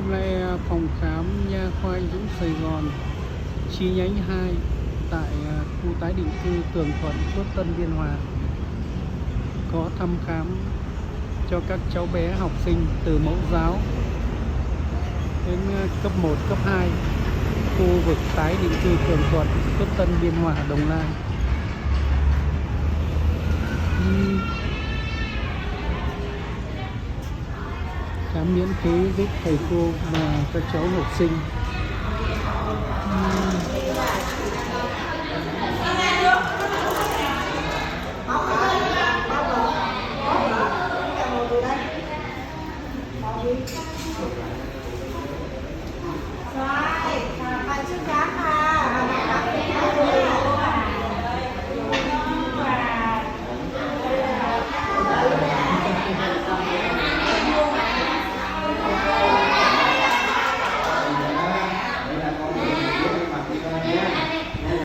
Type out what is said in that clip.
Hôm nay phòng khám nha khoa Anh Dũng Sài Gòn chi nhánh 2 tại khu tái định cư Tường Thuận, Phước Tân, Biên Hòa có thăm khám cho các cháu bé học sinh từ mẫu giáo đến cấp 1, cấp 2 khu vực tái định cư Tường Thuận, Phước Tân, Biên Hòa, Đồng Nai. Khám miễn phí giúp thầy cô và các cháu học sinh.